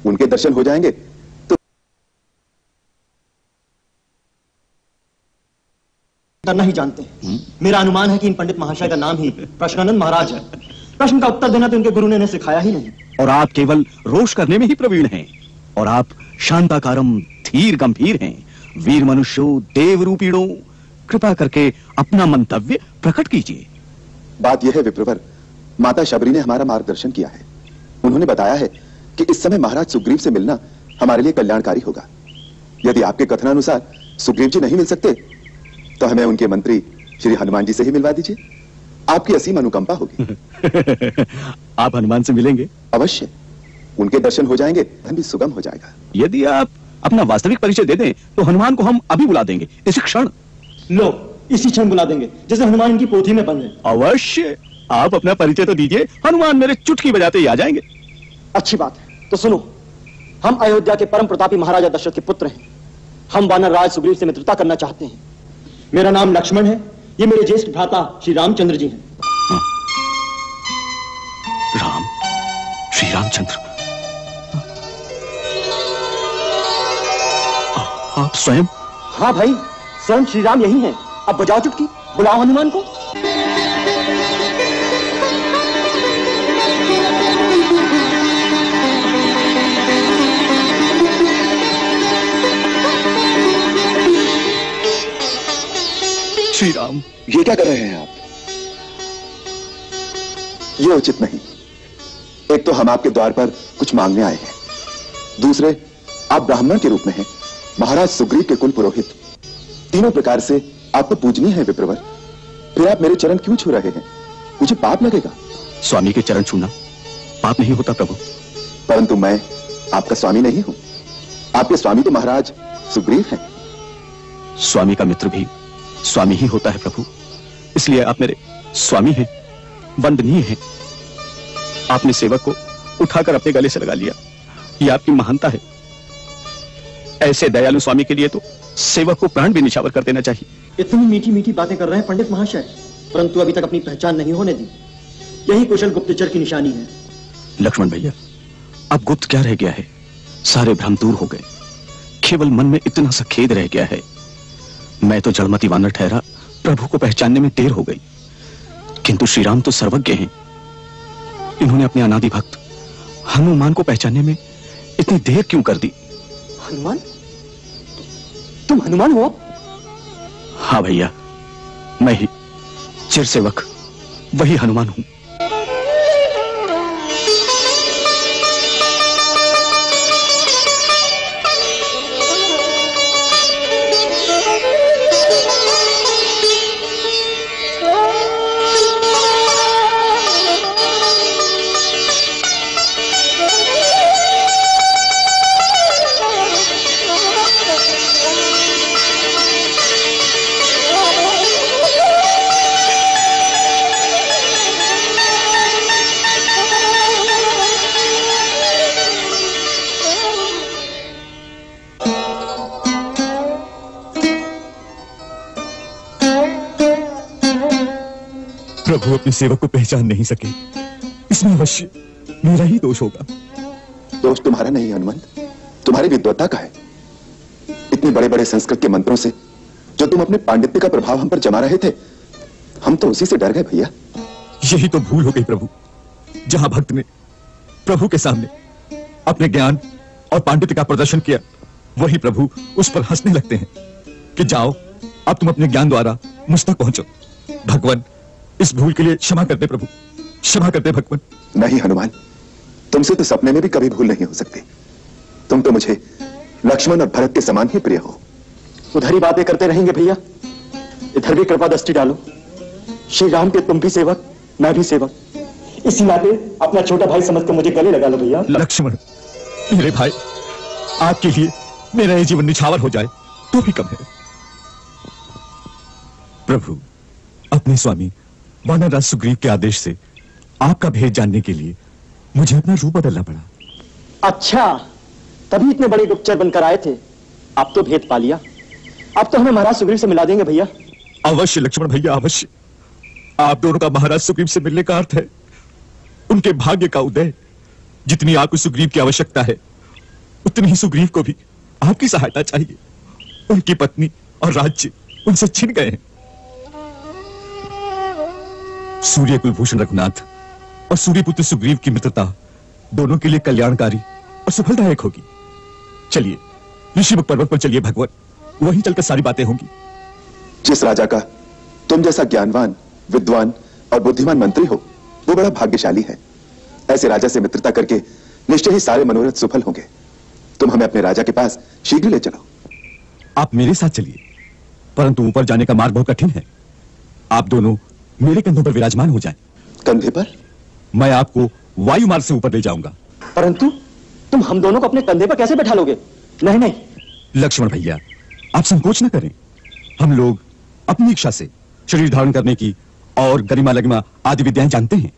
उनके दर्शन हो जाएंगे तो करना ही जानते हैं। मेरा अनुमान है कि इन पंडित महाशय का नाम ही प्रश्नानंद महाराज है। प्रश्न का उत्तर देना तो इनके गुरु ने सिखाया ही नहीं। और आप केवल रोष करने में ही प्रवीण हैं। और आप शांताकारम धीर गंभीर हैं। वीर मनुष्यों, देव रूपीणों, कृपा करके अपना मंतव्य प्रकट कीजिए। बात यह है विप्रवर, माता शबरी ने हमारा मार्गदर्शन किया है। उन्होंने बताया है कि इस समय महाराज सुग्रीव से मिलना हमारे लिए कल्याणकारी होगा। यदि आपके कथनानुसार सुग्रीव जी नहीं मिल सकते तो हमें उनके मंत्री श्री हनुमान जी से ही मिलवा दीजिए। आपकी असीम अनुकंपा होगी। आप हनुमान से मिलेंगे? अवश्य। उनके दर्शन हो जाएंगे, धन भी सुगम हो जाएगा। यदि आप अपना वास्तविक परिचय दे दें तो हनुमान को हम अभी बुला देंगे, इसी क्षण। लो, इसी क्षण बुला देंगे, जैसे हनुमान इनकी पोथी में बन जाए। अवश्य। आप अपना परिचय तो दीजिए, हनुमान मेरे चुटकी बजाते ही आ जाएंगे। अच्छी बात है, तो सुनो। हम अयोध्या के परम प्रतापी महाराजा दशरथ के पुत्र हैं। हम वानर राज सुग्रीव से मित्रता करना चाहते हैं। मेरा नाम लक्ष्मण है। ये मेरे ज्येष्ठ भ्राता श्री रामचंद्र जी हैं। राम, श्री रामचंद्र, आप स्वयं? हाँ भाई, स्वयं श्री राम यही हैं। अब बजाओ चुटकी, बुलाओ हनुमान को। श्री राम, ये क्या कर रहे हैं आप? ये उचित नहीं। एक तो हम आपके द्वार पर कुछ मांगने आए हैं, दूसरे आप ब्राह्मण के रूप में हैं, महाराज सुग्रीव के कुल पुरोहित। तीनों प्रकार से आप तो पूजनीय हैं विप्रवर। फिर आप मेरे चरण क्यों छू रहे हैं? मुझे पाप लगेगा। स्वामी के चरण छूना पाप नहीं होता प्रभु। परंतु मैं आपका स्वामी नहीं हूं। आपके स्वामी तो महाराज सुग्रीव हैं। स्वामी का मित्र भी स्वामी ही होता है प्रभु। इसलिए आप मेरे स्वामी हैं, वंदनीय हैं। आपने सेवक को उठाकर अपने गले से लगा लिया, यह आपकी महानता है। ऐसे दयालु स्वामी के लिए तो सेवक को प्राण भी निछावर कर देना चाहिए। इतनी मीठी मीठी बातें कर रहे हैं पंडित महाशय, परंतु अभी तक अपनी पहचान नहीं होने दी। यही कुशल गुप्तचर की निशानी है। लक्ष्मण भैया, अब गुप्त क्या रह गया है? सारे भ्रम दूर हो गए। केवल मन में इतना सा खेद रह गया है। मैं तो जड़मती वानर ठहरा, प्रभु को पहचानने में देर हो गई। किंतु श्री राम तो सर्वज्ञ हैं। इन्होंने अपने अनादि भक्त हनुमान को पहचानने में इतनी देर क्यों कर दी? हनुमान? तुम हनुमान हो? हाँ भैया, मैं ही चिर सेवक वही हनुमान हूं। प्रभु अपने सेवक को पहचान नहीं सके, इसमें अवश्य मेरा ही दोष होगा। दोष तुम्हारा नहीं हनुमंत, तुम्हारी विद्वत्ता का है। इतने बड़े बड़े संस्कृत के मंत्रों से जो तुम अपने पांडित्य का प्रभाव हम पर जमा रहे थे, हम तो उसी से डर गए भैया। यही तो भूल हो गई प्रभु। जहां भक्त ने प्रभु के सामने अपने ज्ञान और पांडित्य का प्रदर्शन किया, वही प्रभु उस पर हंसने लगते हैं कि जाओ, अब तुम अपने ज्ञान द्वारा मुझ तक पहुंचो। भगवान, इस भूल के लिए क्षमा करते प्रभु, क्षमा करते भगवान। नहीं हनुमान, तुमसे तो सपने में भी कभी भूल नहीं हो सकती। तुम तो मुझे लक्ष्मण और भरत के समान ही प्रिय हो। उधर ही बातें करते रहेंगे भैया, इधर भी कृपा दृष्टि डालो। श्री राम के तुम भी सेवक, मैं भी सेवक। इसी नाते अपना छोटा भाई समझकर मुझे गले लगा लो भैया। लक्ष्मण, मेरे भाई, आपके लिए मेरा ये जीवन निछावर हो जाए तो भी कम है। प्रभु, अपने स्वामी वानरराज सुग्रीव के आदेश से आपका भेद जानने के लिए मुझे अपना रूप बदलना पड़ा। अच्छा, तभी इतने बड़े गुप्तचर बनकर आए थे। अब तो भेद पा लिया। अब तो हमें महाराज सुग्रीव से मिला देंगे भैया। अवश्य लक्ष्मण भैया, अवश्य। आप दोनों का महाराज सुग्रीव से मिलने का अर्थ है उनके भाग्य का उदय जितनी आपको सुग्रीव की आवश्यकता है उतनी ही सुग्रीव को भी आपकी सहायता चाहिए। उनकी पत्नी और राज्य उनसे छिन गए हैं। सूर्य कुलभूषण रघुनाथ और सूर्यपुत्र सुग्रीव की मित्रता दोनों के लिए कल्याणकारी और सफलदायक होगी। चलिए ऋषिमुख पर्वत पर चलिए भगवान, वहीं चलकर सारी बातें होंगी। जिस राजा का तुम जैसा ज्ञानवान, विद्वान और बुद्धिमान मंत्री हो वो बड़ा भाग्यशाली है। ऐसे राजा से मित्रता करके निश्चय ही सारे मनोरथ सफल होंगे। तुम हमें अपने राजा के पास शीघ्र ले चलो। आप मेरे साथ चलिए, परंतु ऊपर जाने का मार्ग बहुत कठिन है। आप दोनों मेरे कंधों पर विराजमान हो जाएं। कंधे पर? मैं आपको वायु मार्ग से ऊपर ले जाऊंगा। परंतु तुम हम दोनों को अपने कंधे पर कैसे बैठा लोगे? नहीं नहीं लक्ष्मण भैया, आप संकोच न करें। हम लोग अपनी इच्छा से शरीर धारण करने की और गरिमा लगिमा आदि विद्याएं जानते हैं।